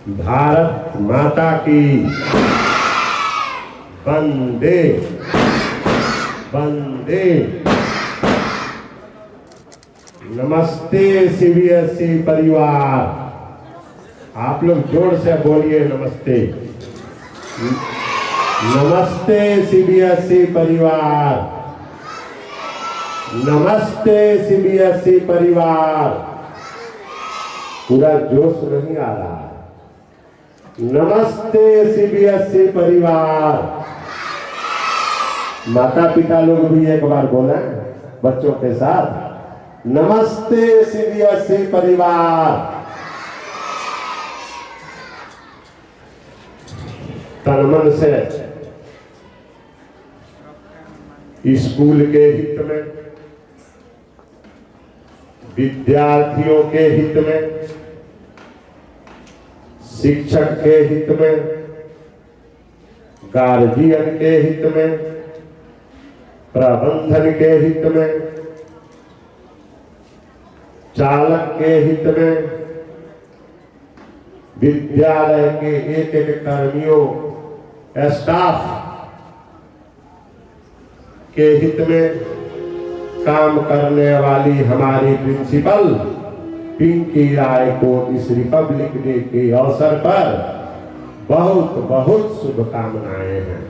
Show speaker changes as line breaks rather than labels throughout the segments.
भारत माता की वंदे वंदे। नमस्ते सीबीएसई परिवार, आप लोग जोर से बोलिए नमस्ते। नमस्ते सीबीएसई परिवार, नमस्ते सीबीएसई परिवार। पूरा जोश नहीं आ रहा है। नमस्ते सीबीएसई परिवार। माता पिता लोग भी एक बार बोले बच्चों के साथ, नमस्ते सीबीएसई परिवार। तन मन से स्कूल के हित में, विद्यार्थियों के हित में, शिक्षक के हित में, गार्जियन के हित में, प्रबंधन के हित में, चालक के हित में, विद्यालय के एक एक कर्मियों, स्टाफ के हित में काम करने वाली हमारी प्रिंसिपल पिंकी राय को इस रिपब्लिक डे के अवसर पर बहुत बहुत शुभकामनाएं हैं।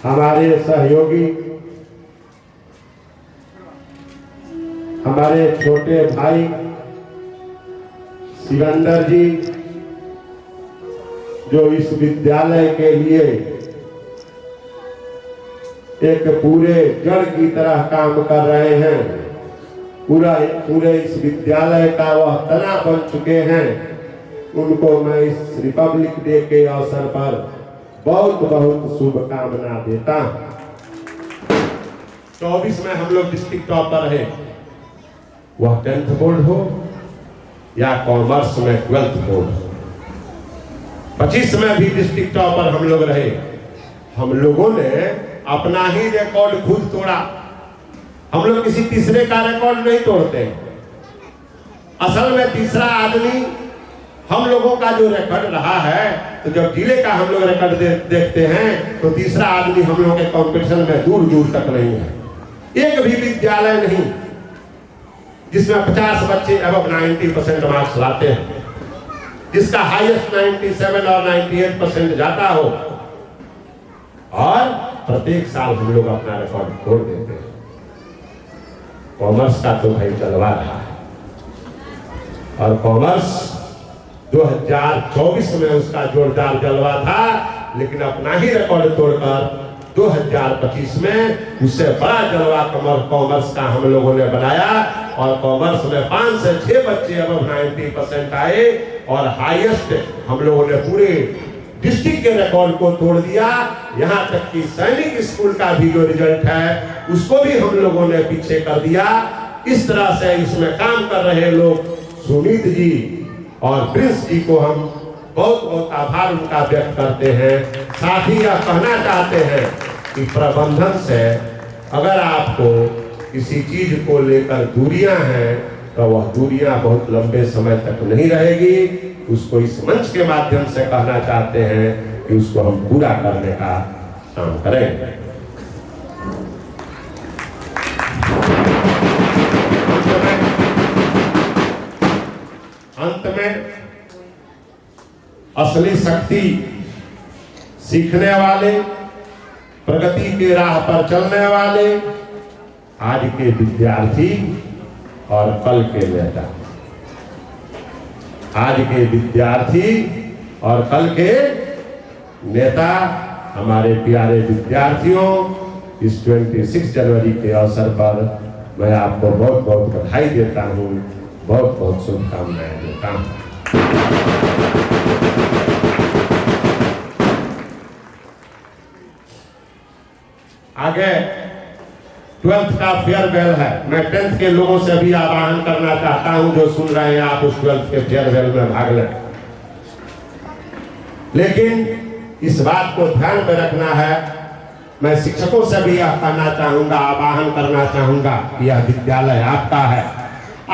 हमारे सहयोगी, हमारे छोटे भाई सिकंदर जी, जो इस विद्यालय के लिए एक पूरे जड़ की तरह काम कर रहे हैं, पूरे इस विद्यालय का वह तना बन चुके हैं, उनको मैं इस रिपब्लिक डे के अवसर पर बहुत बहुत शुभकामना देता हूं। 24 में हम लोग डिस्ट्रिक्ट टॉपर रहे, वह 10th बोर्ड हो या कॉमर्स में 12th बोर्ड हो। 25 में भी डिस्ट्रिक्ट टॉपर हम लोग रहे। हम लोगों ने अपना ही रिकॉर्ड खुद तोड़ा। हम लोग किसी तीसरे का रिकॉर्ड नहीं तोड़ते। असल में तीसरा आदमी हम लोगों का जो रिकॉर्ड रहा है, तो जब जिले का हम लोग रिकॉर्ड देखते हैं तो तीसरा आदमी हम लोग के कंपटीशन में दूर दूर तक नहीं है। एक भी विद्यालय नहीं जिसमें 50 बच्चे अबव 90% मार्क्स लाते हैं, जिसका हाईएस्ट 97 और 98% जाता हो, और प्रत्येक साल हम लोग अपना रिकॉर्ड तोड़ देते हैं। कॉमर्स का तो भाई जलवा रहा है, और कॉमर्स 2024 में उसका जोरदार जलवा था, लेकिन अपना ही रिकॉर्ड तोड़कर 2025 में उससे बड़ा जलवा कॉमर्स का हम लोगों ने बनाया, और कॉमर्स में 5 से 6 बच्चे अबव 90% आए, और हाईएस्ट हम लोगों ने पूरे डिस्ट्रिक्ट के रिकॉर्ड को तोड़ दिया। यहाँ तक कि सैनिक स्कूल का भी जो रिजल्ट है उसको भी हम लोगों ने पीछे कर दिया। इस तरह से इसमें काम कर रहे लोग सुमित जी और प्रिंस जी को हम बहुत बहुत आभार उनका व्यक्त करते हैं। साथ ही यह कहना चाहते हैं कि प्रबंधन से अगर आपको किसी चीज को लेकर दूरियां हैं, तो वह दूरियां बहुत लंबे समय तक नहीं रहेगी। उसको इस मंच के माध्यम से कहना चाहते हैं कि उसको हम पूरा करने का काम करेंगे। अंत में असली शक्ति सीखने वाले, प्रगति के राह पर चलने वाले आज के विद्यार्थी और कल के नेता। आज के विद्यार्थी और कल के नेता, हमारे प्यारे विद्यार्थियों, इस 26 जनवरी के अवसर पर मैं आपको बहुत बहुत बधाई देता हूँ, बहुत बहुत शुभकामनाएं देता हूँ। आगे 12th का फेयरवेल है। मैं 10th के लोगों से भी आह्वान करना चाहता हूं, जो सुन रहे हैं आप उस 12th के फेयरवेल में भाग लें। लेकिन इस बात को ध्यान में रखना है मैं शिक्षकों से भी यह कहना चाहूंगा, आह्वान करना चाहूंगा कि यह विद्यालय आपका है।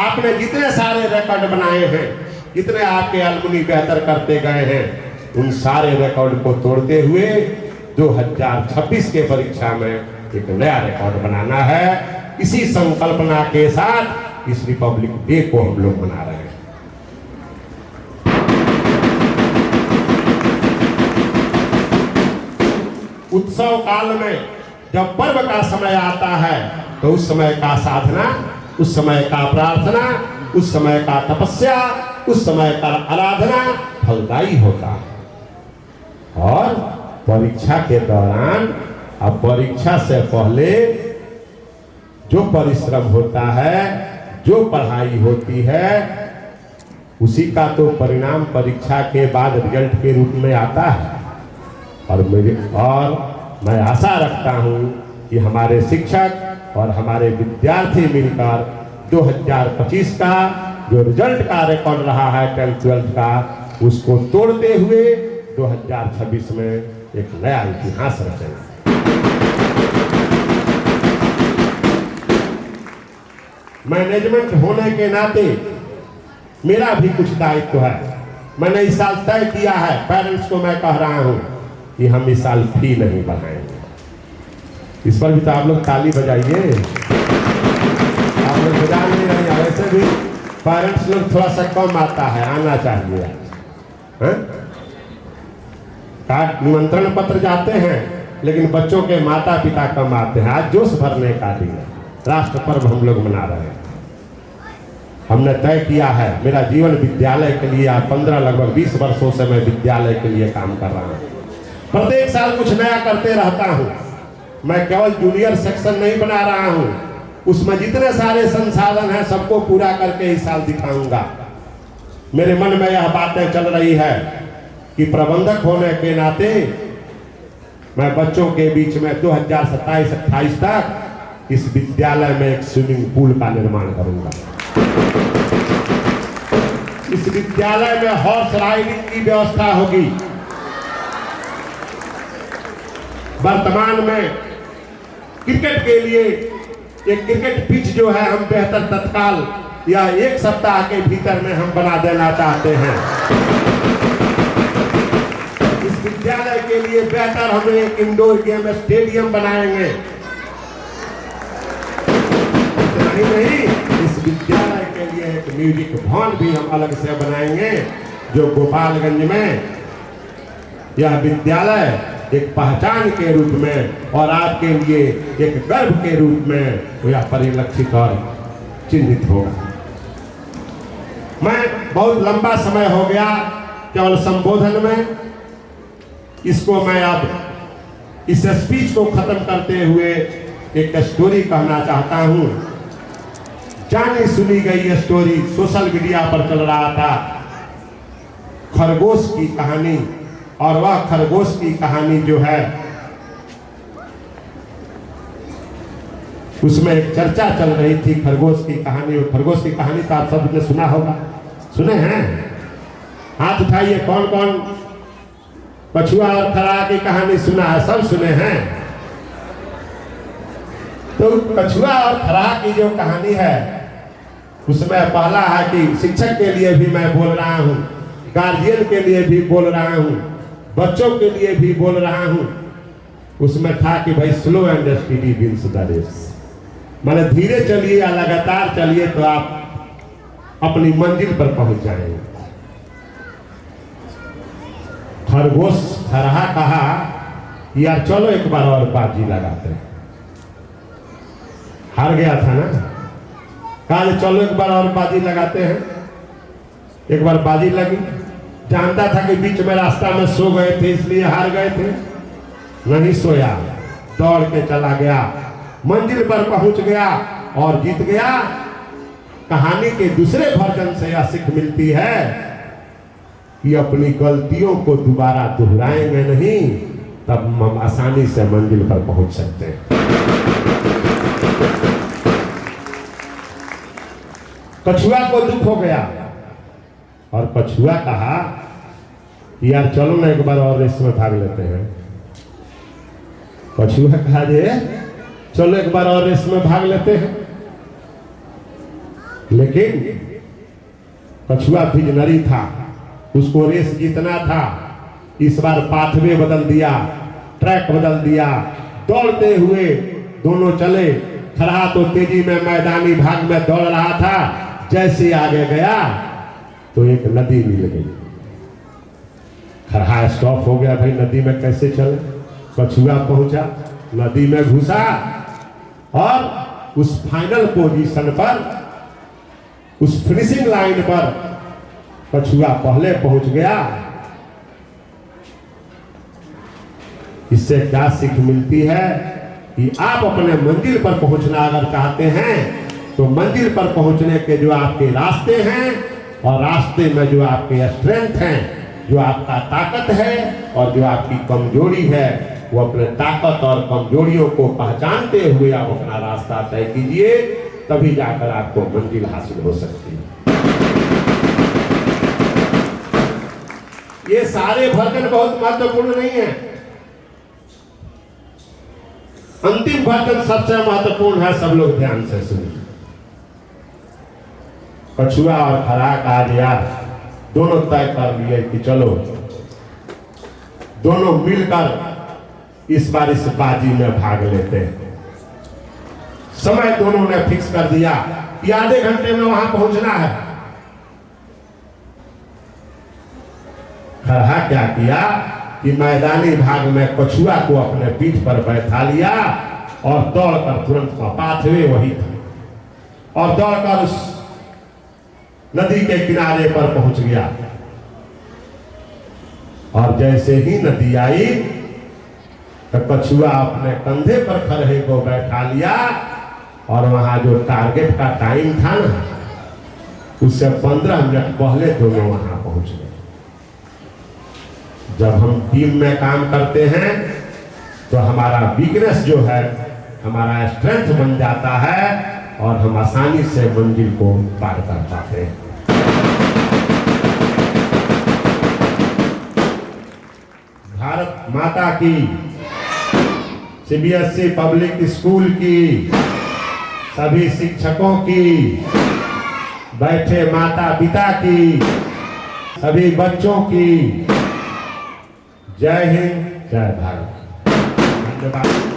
आपने जितने सारे रिकॉर्ड बनाए हैं, जितने आपके अलमुनी बेहतर करते गए हैं, उन सारे रिकॉर्ड को तोड़ते हुए 2026 के परीक्षा में एक नया रिकॉर्ड बनाना है। इसी संकल्पना के साथ इस रिपब्लिक डे को हम लोग मना रहे हैं। उत्सव काल में जब पर्व का समय आता है तो उस समय का साधना, उस समय का प्रार्थना, उस समय का तपस्या, उस समय का आराधना फलदायी होता है। और परीक्षा के दौरान, अब परीक्षा से पहले जो परिश्रम होता है, जो पढ़ाई होती है, उसी का तो परिणाम परीक्षा के बाद रिजल्ट के रूप में आता है। और मैं आशा रखता हूं कि हमारे शिक्षक और हमारे विद्यार्थी मिलकर 2025 का जो रिजल्ट का रिकॉर्ड रहा है 10th-12th का, उसको तोड़ते हुए 2026 में एक नया इतिहास रचेंगे। मैनेजमेंट होने के नाते मेरा भी कुछ दायित्व है। मैंने इस साल तय किया है, पेरेंट्स को मैं कह रहा हूं कि हम इस साल फी नहीं बढ़ाएंगे। इस पर भी तो आप लोग ताली बजाइए। आप लोग बजा नहीं रहे। वैसे भी पेरेंट्स लोग थोड़ा सा कम आता है, आना चाहिए। कार्ड निमंत्रण पत्र जाते हैं, लेकिन बच्चों के माता पिता कम आते हैं। आज जोश भरने का दिन है, राष्ट्र पर्व हम लोग मना रहे हैं। हमने तय किया है, मेरा जीवन विद्यालय के लिए, 15 लगभग 20 वर्षों से मैं विद्यालय के लिए काम कर रहा हूँ। प्रत्येक साल कुछ नया करते रहता हूँ। मैं केवल जूनियर सेक्शन नहीं बना रहा हूँ, उसमें जितने सारे संसाधन हैं सबको पूरा करके इस साल दिखाऊंगा। मेरे मन में यह बातें चल रही है कि प्रबंधक होने के नाते मैं बच्चों के बीच में 2027-28 तक इस विद्यालय में एक स्विमिंग पूल का निर्माण करूंगा। इस विद्यालय में हॉर्स राइडिंग की व्यवस्था होगी। वर्तमान में क्रिकेट के लिए एक क्रिकेट पिच जो है, हम बेहतर तत्काल या 1 सप्ताह के भीतर में हम बना देना चाहते हैं। इस विद्यालय के लिए बेहतर हम एक इंडोर गेम स्टेडियम बनाएंगे। इतना ही नहीं, इस विद्यालय के लिए एक म्यूजिक भवन भी हम अलग से बनाएंगे, जो गोपालगंज में यह विद्यालय एक पहचान के रूप में और आपके लिए एक गर्व के रूप में यह परिलक्षित और चिन्हित होगा। मैं बहुत लंबा समय हो गया केवल संबोधन में, इसको मैं अब इस स्पीच को खत्म करते हुए एक स्टोरी कहना चाहता हूं। जानी सुनी गई स्टोरी सोशल मीडिया पर चल रहा था, खरगोश की कहानी। और वह खरगोश की कहानी जो है, उसमें एक चर्चा चल रही थी खरगोश की कहानी। और खरगोश की कहानी तो आप सबने सुना होगा, सुने हैं? हाथ उठाइए, कौन कौन कछुआ और खरहा की कहानी सुना है? सब सुने हैं। तो कछुआ और खरहा की जो कहानी है, उसमें पहला है कि शिक्षक के लिए भी मैं बोल रहा हूं, गार्जियन के लिए भी बोल रहा हूं, बच्चों के लिए भी बोल रहा हूं। उसमें था कि भाई slow and speedy wins the race, माने धीरे चलिए या लगातार चलिए तो आप अपनी मंजिल पर पहुंच जाएंगे। खरगोश खरहा कहा यार चलो एक बार और बाजी लगाते हैं। हार गया था ना, कहा चलो एक बार और बाजी लगाते हैं। एक बार बाजी लगी, जानता था कि बीच में रास्ता में सो गए थे इसलिए हार गए थे। नहीं सोया, दौड़ के चला गया, मंजिल पर पहुंच गया और जीत गया। कहानी के दूसरे वर्जन से यह सीख मिलती है कि अपनी गलतियों को दोबारा दोहराएंगे नहीं, तब हम आसानी से मंजिल पर पहुंच सकते हैं। कछुआ को दुख हो गया और कछुआ कहा यार चलो ना एक बार और रेस में भाग लेते हैं। कछुआ कहा जे चलो एक बार और रेस में भाग लेते हैं। लेकिन कछुआ विजनरी था, उसको रेस जीतना था। इस बार पाथवे बदल दिया, ट्रैक बदल दिया, दौड़ते हुए दोनों चले। खरहा तो तेजी में मैदानी भाग में दौड़ रहा था, जैसे आगे गया तो एक नदी मिल गई। खरहा स्टॉप हो गया, भाई नदी में कैसे चले। कछुआ पहुंचा, नदी में घुसा और उस फाइनल पोजीशन पर, उस फिनिशिंग लाइन पर कछुआ पहले पहुंच गया। इससे क्या सीख मिलती है कि आप अपने मंजिल पर पहुंचना अगर चाहते हैं तो मंजिल पर पहुंचने के जो आपके रास्ते हैं और रास्ते में जो आपके स्ट्रेंथ हैं, जो आपका ताकत है और जो आपकी कमजोरी है, वो अपने ताकत और कमजोरियों को पहचानते हुए आप अपना रास्ता तय कीजिए, तभी जाकर आपको मंजिल हासिल हो सकती है। ये सारे वर्जन बहुत महत्वपूर्ण नहीं है, अंतिम वर्जन सबसे महत्वपूर्ण है। सब लोग ध्यान से सुनिए। कछुआ और खरहा का आज यार दोनों तय कर लिए कि चलो दोनों मिलकर इस बार इस बाजी में भाग लेते हैं। समय दोनों ने फिक्स कर दिया कि आधे घंटे में वहां पहुंचना है। खरहा क्या किया कि मैदानी भाग में कछुआ को अपने पीठ पर बैठा लिया और दौड़कर तुरंत पाथवे वही था और दौड़कर उस नदी के किनारे पर पहुंच गया। और जैसे ही नदी आई तो कछुआ अपने कंधे पर खरहे को बैठा लिया और वहां जो टारगेट का टाइम था ना, उससे 15 मिनट पहले दोनों वहां पहुंच गए। जब हम टीम में काम करते हैं तो हमारा वीकनेस जो है हमारा स्ट्रेंथ बन जाता है और हम आसानी से मंजिल को पार कर पाते हैं। भारत माता की, सीबीएसई पब्लिक स्कूल की, सभी शिक्षकों की, बैठे माता पिता की, सभी बच्चों की जय हिंद, जय भारत। धन्यवाद।